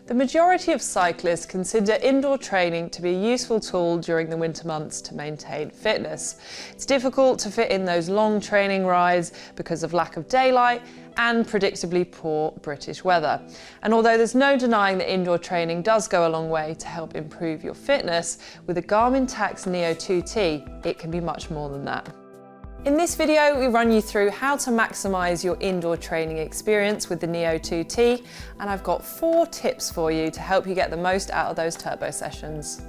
The majority of cyclists consider indoor training to be a useful tool during the winter months to maintain fitness. It's difficult to fit in those long training rides because of lack of daylight and predictably poor British weather. And although there's no denying that indoor training does go a long way to help improve your fitness, with the Garmin Tacx Neo 2T, it can be much more than that. In this video, we run you through how to maximise your indoor training experience with the Neo 2T, and I've got 4 tips for you to help you get the most out of those turbo sessions.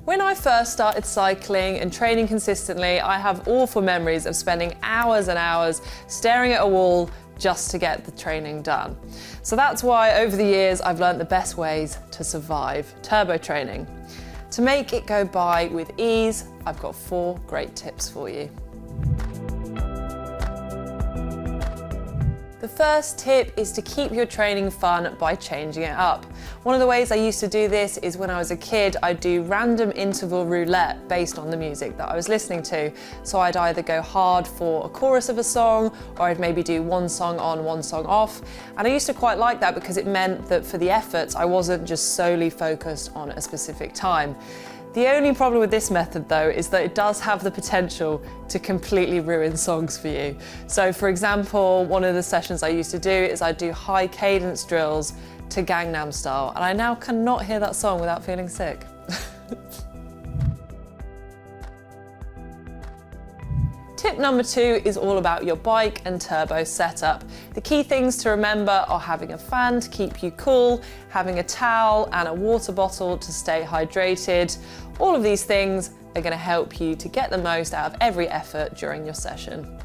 When I first started cycling and training consistently, I have awful memories of spending hours and hours staring at a wall just to get the training done. So that's why over the years I've learnt the best ways to survive turbo training. To make it go by with ease, I've got 4 great tips for you. The first tip is to keep your training fun by changing it up. One of the ways I used to do this is when I was a kid, I'd do random interval roulette based on the music that I was listening to. So I'd either go hard for a chorus of a song, or I'd maybe do one song on, one song off. And I used to quite like that because it meant that for the efforts, I wasn't just solely focused on a specific time. The only problem with this method though is that it does have the potential to completely ruin songs for you. So for example, one of the sessions I used to do is I'd do high cadence drills to Gangnam Style, and I now cannot hear that song without feeling sick. Tip number 2 is all about your bike and turbo setup. The key things to remember are having a fan to keep you cool, having a towel and a water bottle to stay hydrated. All of these things are going to help you to get the most out of every effort during your session.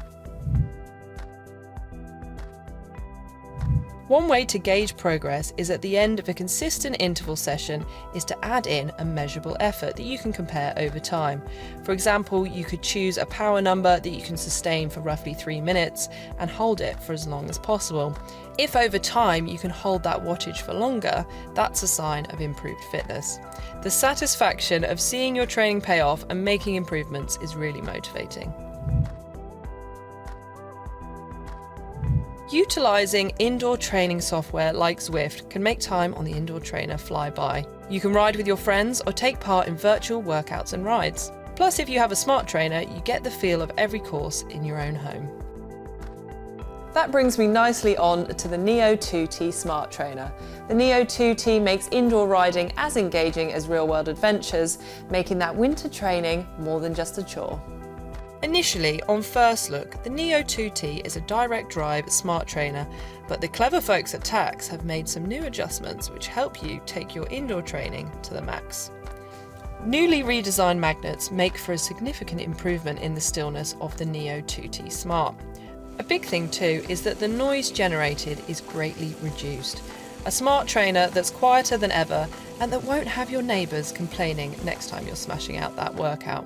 One way to gauge progress is at the end of a consistent interval session is to add in a measurable effort that you can compare over time. For example, you could choose a power number that you can sustain for roughly 3 minutes and hold it for as long as possible. If over time you can hold that wattage for longer, that's a sign of improved fitness. The satisfaction of seeing your training pay off and making improvements is really motivating. Utilising indoor training software like Zwift can make time on the indoor trainer fly by. You can ride with your friends or take part in virtual workouts and rides. Plus, if you have a smart trainer, you get the feel of every course in your own home. That brings me nicely on to the Neo 2T Smart Trainer. The Neo 2T makes indoor riding as engaging as real-world adventures, making that winter training more than just a chore. Initially, on first look, the Neo 2T is a direct drive smart trainer, but the clever folks at Tacx have made some new adjustments which help you take your indoor training to the max. Newly redesigned magnets make for a significant improvement in the stillness of the Neo 2T Smart. A big thing too is that the noise generated is greatly reduced. A smart trainer that's quieter than ever and that won't have your neighbours complaining next time you're smashing out that workout.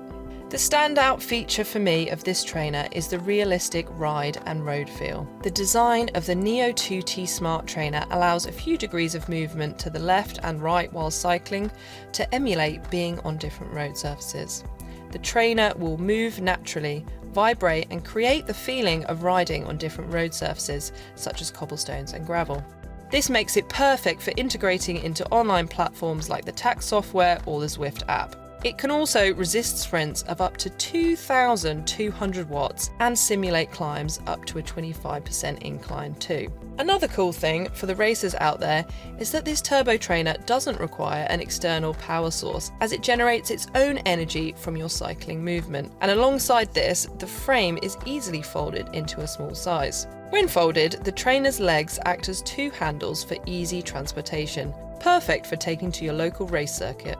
The standout feature for me of this trainer is the realistic ride and road feel. The design of the Neo 2T Smart Trainer allows a few degrees of movement to the left and right while cycling to emulate being on different road surfaces. The trainer will move naturally, vibrate and create the feeling of riding on different road surfaces such as cobblestones and gravel. This makes it perfect for integrating into online platforms like the Tacx software or the Zwift app. It can also resist sprints of up to 2,200 watts and simulate climbs up to a 25% incline too. Another cool thing for the racers out there is that this turbo trainer doesn't require an external power source, as it generates its own energy from your cycling movement. And alongside this, the frame is easily folded into a small size. When folded, the trainer's legs act as 2 handles for easy transportation, perfect for taking to your local race circuit.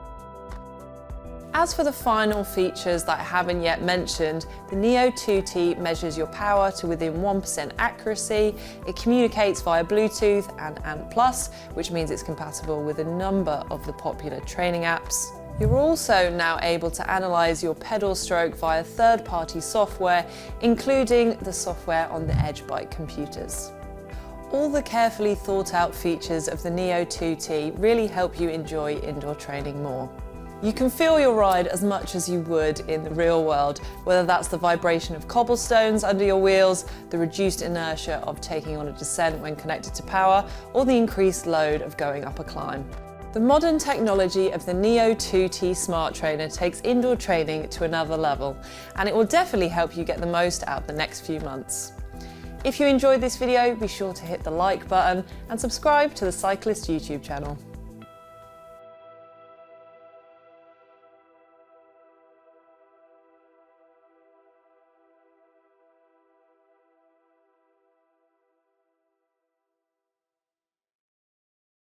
As for the final features that I haven't yet mentioned, the Neo 2T measures your power to within 1% accuracy. It communicates via Bluetooth and ANT+, which means it's compatible with a number of the popular training apps. You're also now able to analyse your pedal stroke via third-party software, including the software on the Edge bike computers. All the carefully thought out features of the Neo 2T really help you enjoy indoor training more. You can feel your ride as much as you would in the real world, whether that's the vibration of cobblestones under your wheels, the reduced inertia of taking on a descent when connected to power, or the increased load of going up a climb. The modern technology of the Neo 2T Smart Trainer takes indoor training to another level, and it will definitely help you get the most out of the next few months. If you enjoyed this video, be sure to hit the like button and subscribe to the Cyclist YouTube channel.